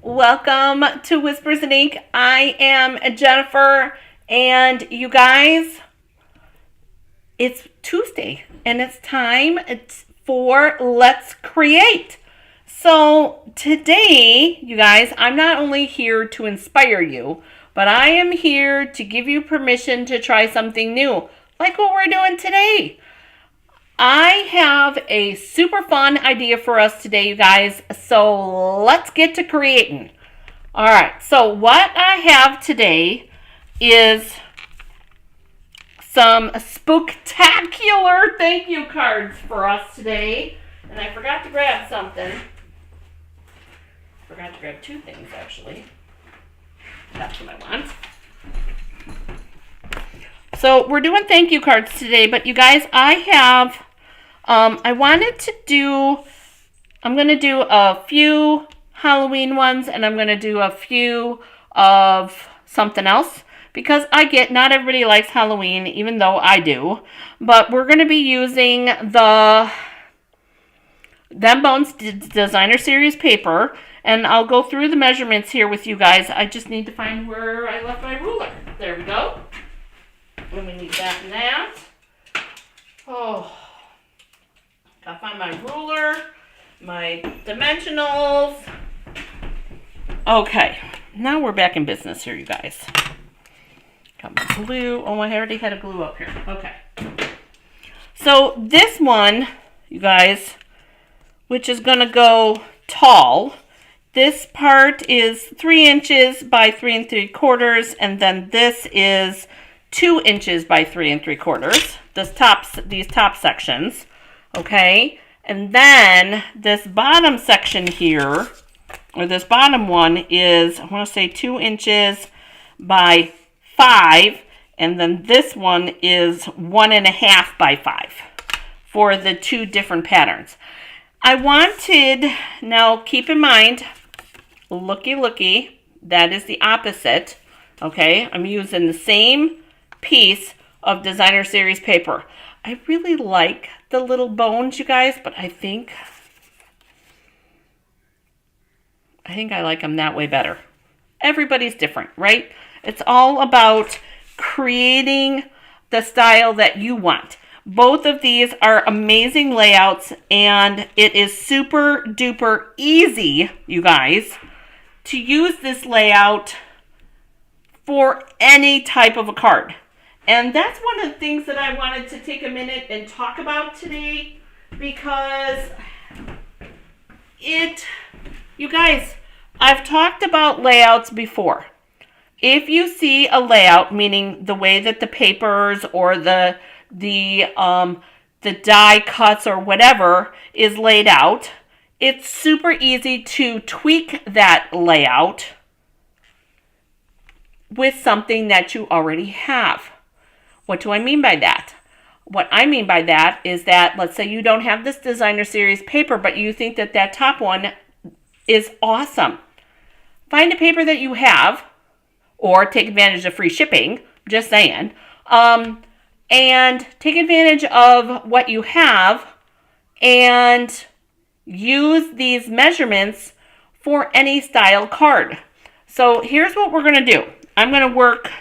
Welcome to Whispers in Ink. I am Jennifer, and you guys, it's Tuesday, and it's time for Let's Create. So today, you guys, I'm not only here to inspire you, but I am here to give you permission to try something new, like what we're doing today. I have a super fun idea for us today, you guys, so let's get to creating. All right, so what I have today is some spooktacular thank you cards for us today. And I forgot to grab something. Forgot to grab two things, actually. That's what I want. So we're doing thank you cards today, but you guys, I have... I'm going to do a few Halloween ones, and I'm going to do a few of something else, because I get not everybody likes Halloween, even though I do. But we're going to be using the Them Bones Designer Series paper, and I'll go through the measurements here with you guys. I just need to find where I left my ruler. There we go. And we need that and that. Oh... I'll find my ruler, my dimensionals. Okay, now we're back in business here, you guys. Got my glue. Oh, I already had a glue up here. Okay. So this one, you guys, which is going to go tall, this part is 3 inches by 3 3/4, and then this is 2 inches by 3 3/4. These top sections. Okay, and then this bottom section here, or this bottom one is, I want to say 2 inches by 5, and then this one is 1.5 by 5 for the two different patterns. I wanted, now keep in mind, looky, that is the opposite. Okay, I'm using the same piece of Designer Series paper. I really like the little bones, you guys, but I think I like them that way better. Everybody's different, right? It's all about creating the style that you want. Both of these are amazing layouts, and it is super duper easy, you guys, to use this layout for any type of a card. And that's one of the things that I wanted to take a minute and talk about today, because you guys, I've talked about layouts before. If you see a layout, meaning the way that the papers or the die cuts or whatever is laid out, it's super easy to tweak that layout with something that you already have. What do I mean by that? What I mean by that is that, let's say you don't have this Designer Series paper, but you think that that top one is awesome. Find a paper that you have, or take advantage of free shipping, just saying, and take advantage of what you have and use these measurements for any style card. So here's what we're going to do. I'm going to work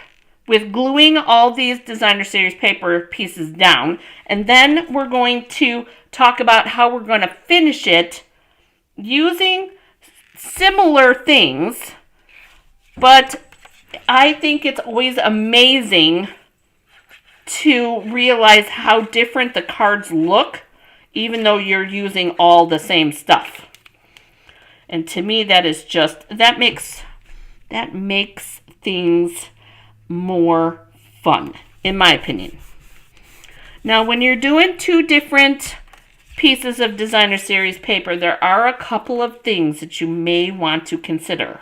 with gluing all these Designer Series paper pieces down, and then we're going to talk about how we're going to finish it using similar things, but I think it's always amazing to realize how different the cards look, even though you're using all the same stuff. And to me, that makes things more fun, in my opinion. Now, when you're doing two different pieces of Designer Series paper, there are a couple of things that you may want to consider.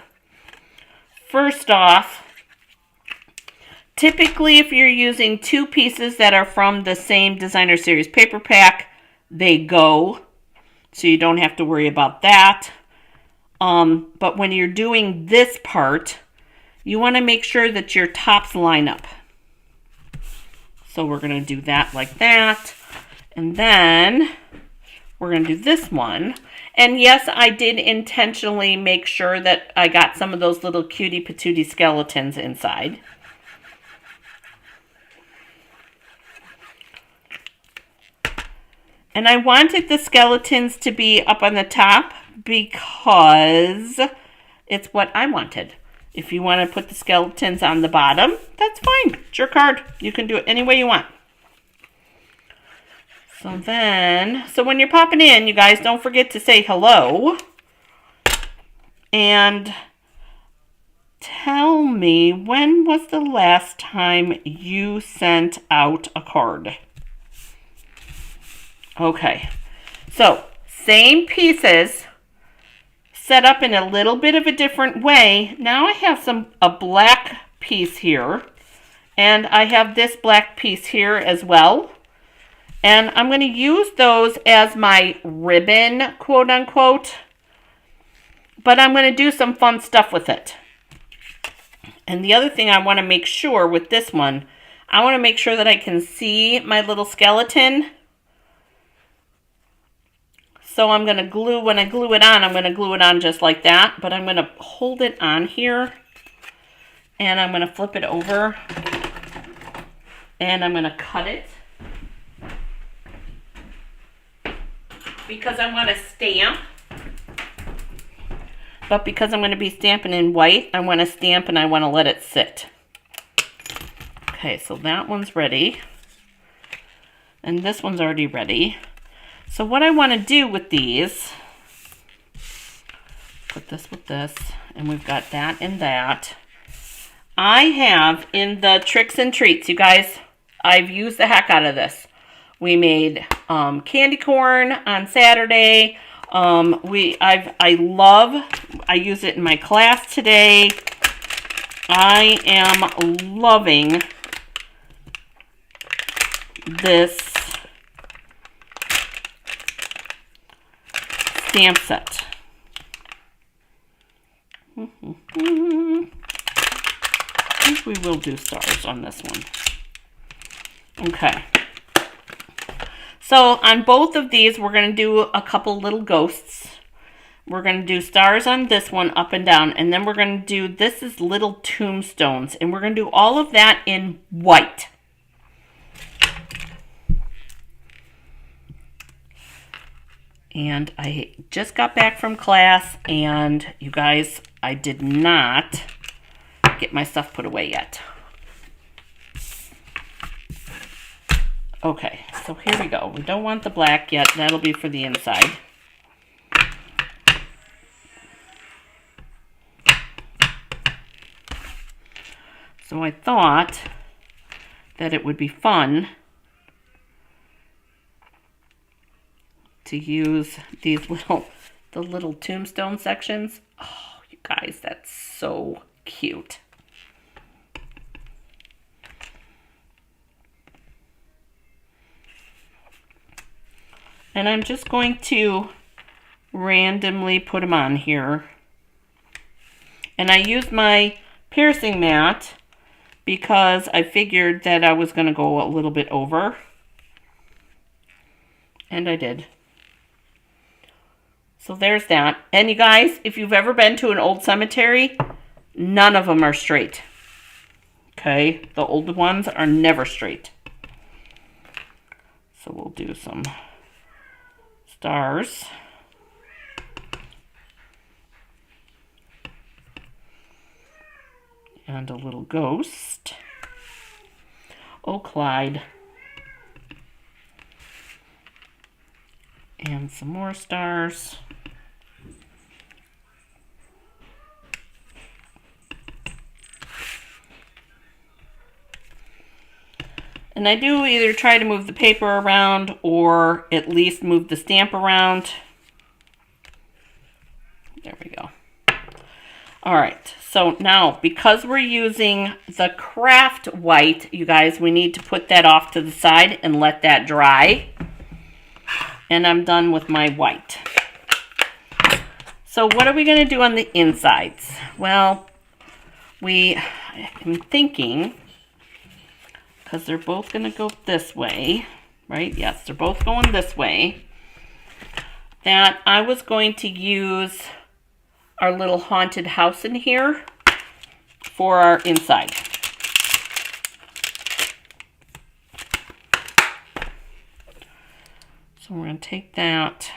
First off, typically if you're using two pieces that are from the same Designer Series paper pack, they go, so you don't have to worry about that. But when you're doing this part, you want to make sure that your tops line up. So we're going to do that like that. And then we're going to do this one. And yes, I did intentionally make sure that I got some of those little cutie patootie skeletons inside. And I wanted the skeletons to be up on the top because it's what I wanted. If you want to put the skeletons on the bottom, that's fine. It's your card. You can do it any way you want. So when you're popping in, you guys, don't forget to say hello. And tell me, when was the last time you sent out a card? Okay, so same pieces, set up in a little bit of a different way. Now I have a black piece here, and I have this black piece here as well. And I'm going to use those as my ribbon, quote unquote, but I'm going to do some fun stuff with it. And the other thing I want to make sure with this one, I want to make sure that I can see my little skeleton. So I'm going to glue, when I glue it on, I'm going to glue it on just like that. But I'm going to hold it on here. And I'm going to flip it over. And I'm going to cut it. Because I want to stamp. But because I'm going to be stamping in white, I want to stamp and I want to let it sit. Okay, so that one's ready. And this one's already ready. So what I want to do with these, put this with this, and we've got that and that. I have in the tricks and treats, you guys, I've used the heck out of this. We made candy corn on Saturday. I use it in my class today. I am loving this stamp set. I think we will do stars on this one. Okay. So on both of these, we're going to do a couple little ghosts. We're going to do stars on this one up and down. And then we're going to do, this is little tombstones. And we're going to do all of that in white. And I just got back from class, and you guys, I did not get my stuff put away yet. Okay, so here we go. We don't want the black yet. That'll be for the inside. So I thought that it would be fun to use these the little tombstone sections. Oh, you guys, that's so cute. And I'm just going to randomly put them on here. And I used my piercing mat because I figured that I was going to go a little bit over. And I did. So there's that. And you guys, if you've ever been to an old cemetery, none of them are straight. Okay? The old ones are never straight. So we'll do some stars. And a little ghost. Oh, Clyde. And some more stars. And I do either try to move the paper around or at least move the stamp around. There we go. All right, so now because we're using the craft white, you guys, we need to put that off to the side and let that dry. And I'm done with my white. So what are we going to do on the insides? Well, I'm thinking, because they're both going to go this way, right? Yes, they're both going this way. that I was going to use our little haunted house in here for our inside. So we're going to take that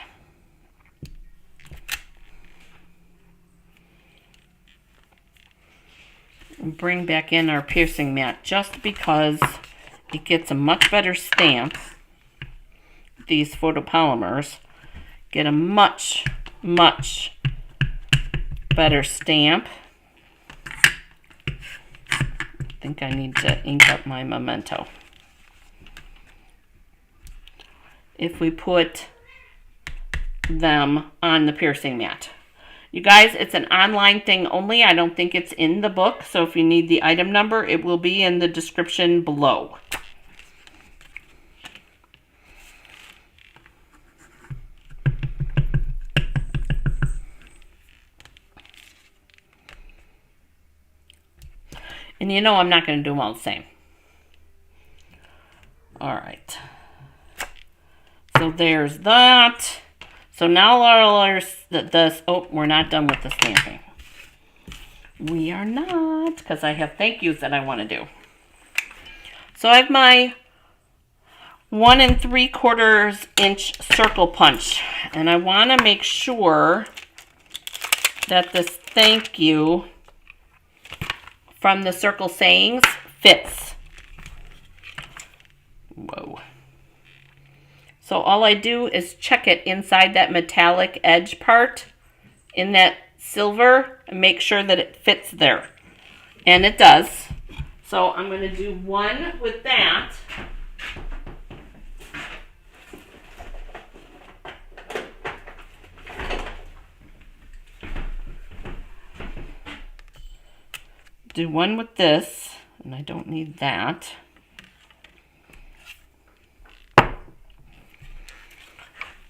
and bring back in our piercing mat just because it gets a much better stamp. These photopolymers get a much, much better stamp. I think I need to ink up my memento. If we put them on the piercing mat. You guys, it's an online thing only. I don't think it's in the book. So if you need the item number, it will be in the description below. And you know I'm not going to do them all the same. All right. So there's that. So now oh, we're not done with the stamping. We are not, because I have thank yous that I want to do. So I have my 1 3/4 inch circle punch, and I want to make sure that this thank you from the circle sayings fits. Whoa. So all I do is check it inside that metallic edge part in that silver and make sure that it fits there. And it does. So I'm going to do one with that. Do one with this, and I don't need that.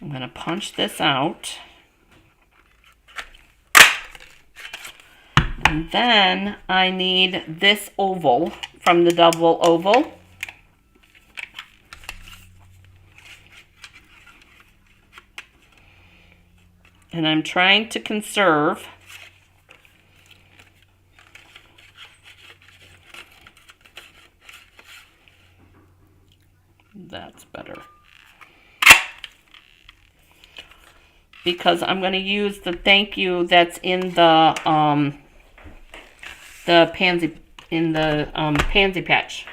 I'm going to punch this out. And then I need this oval from the double oval. And I'm trying to conserve that's better. Because I'm going to use the thank you that's in the pansy pansy patch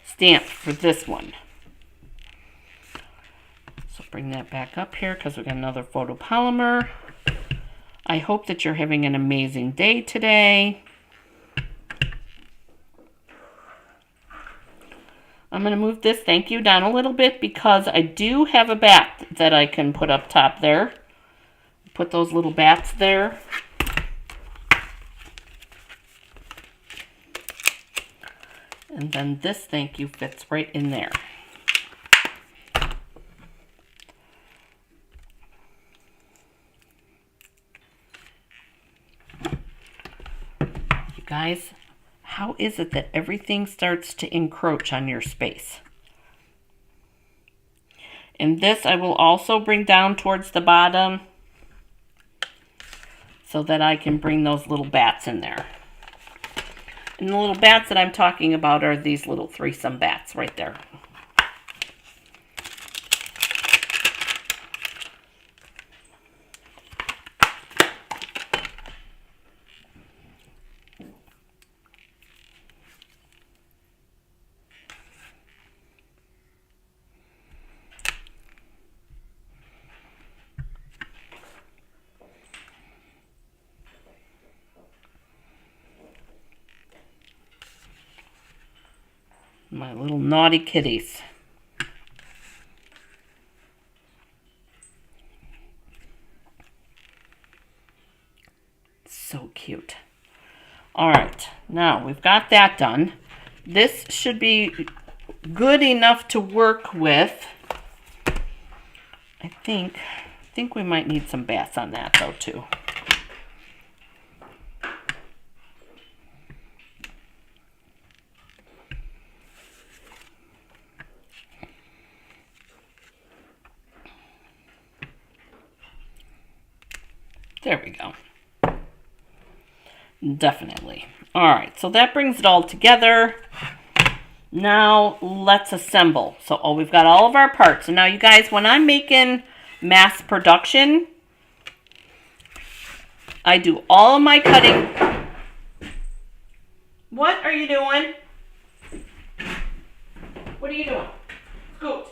stamp for this one. So bring that back up here because we got another photopolymer. I hope that you're having an amazing day today. I'm going to move this thank you down a little bit because I do have a bat that I can put up top there. Put those little bats there. And then this thank you fits right in there. You guys, how is it that everything starts to encroach on your space? And this I will also bring down towards the bottom so that I can bring those little bats in there. And the little bats that I'm talking about are these little threesome bats right there. My little naughty kitties. So cute. All right, now we've got that done. This should be good enough to work with. I think we might need some bats on that though too. There we go. Definitely. All right, so that brings it all together. Now let's assemble. So, we've got all of our parts. And now you guys, when I'm making mass production, I do all of my cutting. What are you doing? What are you doing? Scoot.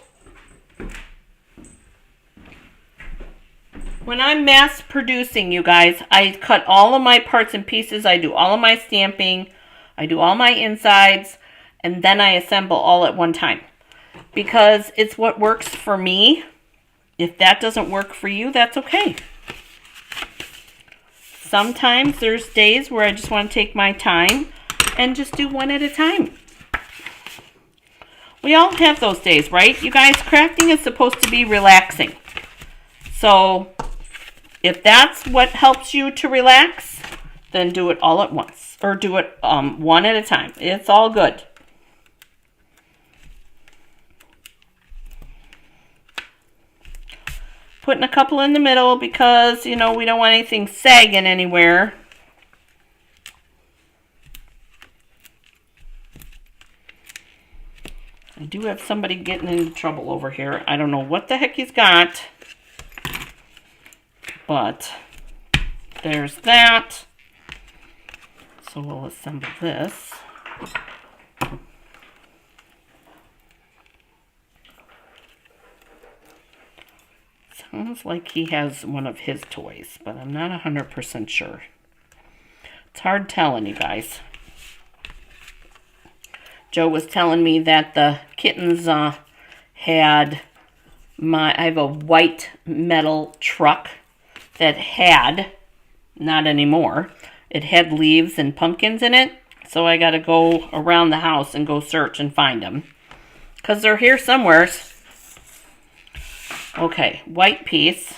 When I'm mass producing, you guys, I cut all of my parts and pieces. I do all of my stamping. I do all my insides. And then I assemble all at one time. Because it's what works for me. If that doesn't work for you, that's okay. Sometimes there's days where I just want to take my time and just do one at a time. We all have those days, right? You guys, crafting is supposed to be relaxing. So, if that's what helps you to relax, then do it all at once. Or do it one at a time. It's all good. Putting a couple in the middle because, you know, we don't want anything sagging anywhere. I do have somebody getting into trouble over here. I don't know what the heck he's got. But there's that. So we'll assemble this. Sounds like he has one of his toys, but I'm not 100% sure. It's hard telling, you guys. Joe was telling me that the kittens had I have a white metal truck that had, not anymore, it had leaves and pumpkins in it. So I got to go around the house and go search and find them. Because they're here somewhere. Okay, white piece.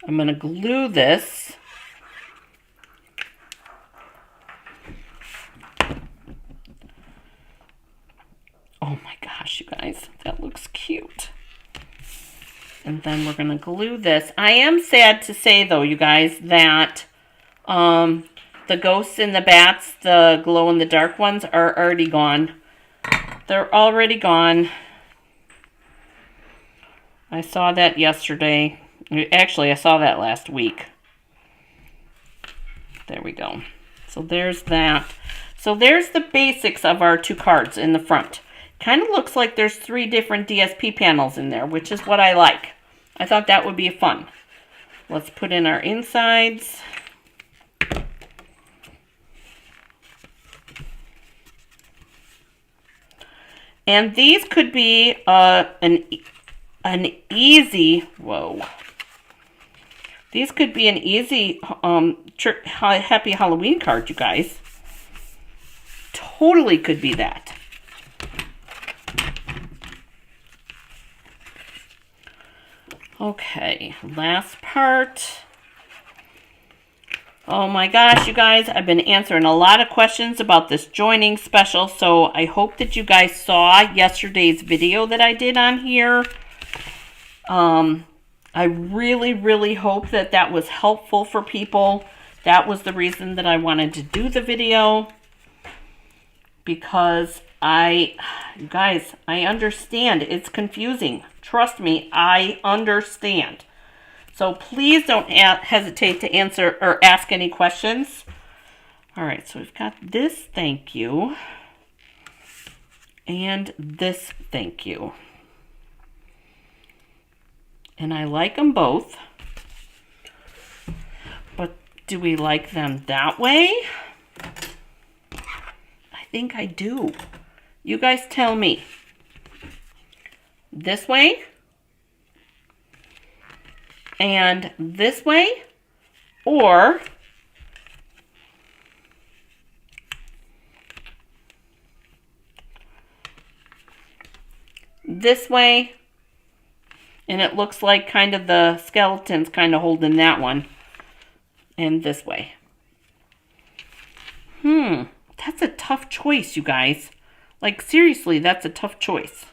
I'm going to glue this. Oh my gosh, you guys, that looks cute. And then we're going to glue this. I am sad to say, though, you guys, that the ghosts and the bats, the glow-in-the-dark ones, are already gone. They're already gone. I saw that yesterday. Actually, I saw that last week. There we go. So there's that. So there's the basics of our two cards in the front. Kind of looks like there's 3 different DSP panels in there, which is what I like. I thought that would be fun. Let's put in our insides. And these could be an easy, whoa. These could be an easy Happy Halloween card, you guys. Totally could be that. Okay, last part. Oh my gosh, you guys, I've been answering a lot of questions about this joining special, so I hope that you guys saw yesterday's video that I did on here. I really, really hope that that was helpful for people. That was the reason that I wanted to do the video. Because you guys, I understand it's confusing. Trust me, I understand. So please don't hesitate to answer or ask any questions. All right, so we've got this thank you and this thank you. And I like them both. But do we like them that way? I think I do. You guys tell me. This way? And this way? Or this way? And it looks like kind of the skeleton's kind of holding that one. And this way. That's a tough choice, you guys. Like, seriously, that's a tough choice.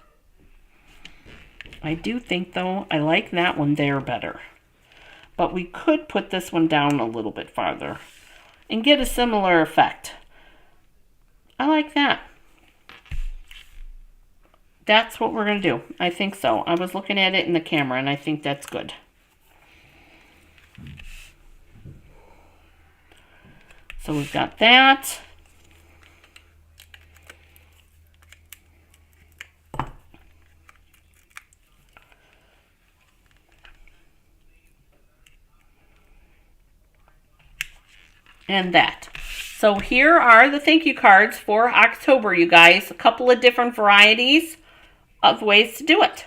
I do think, though, I like that one there better. But we could put this one down a little bit farther and get a similar effect. I like that. That's what we're going to do. I think so. I was looking at it in the camera, and I think that's good. So we've got that. And that. So here are the thank you cards for October, you guys. A couple of different varieties of ways to do it.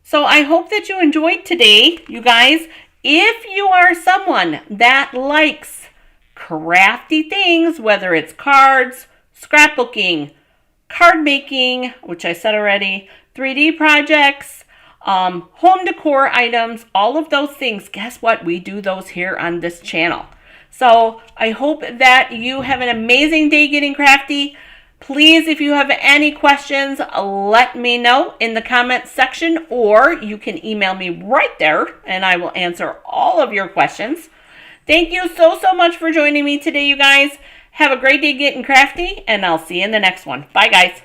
So I hope that you enjoyed today, you guys. If you are someone that likes crafty things, whether it's cards, scrapbooking, card making, which I said already, 3D projects, home decor items, all of those things, guess what? We do those here on this channel. So I hope that you have an amazing day getting crafty. Please, if you have any questions, let me know in the comments section, or you can email me right there and I will answer all of your questions. Thank you so much for joining me today, you guys. Have a great day getting crafty, and I'll see you in the next one. Bye, guys.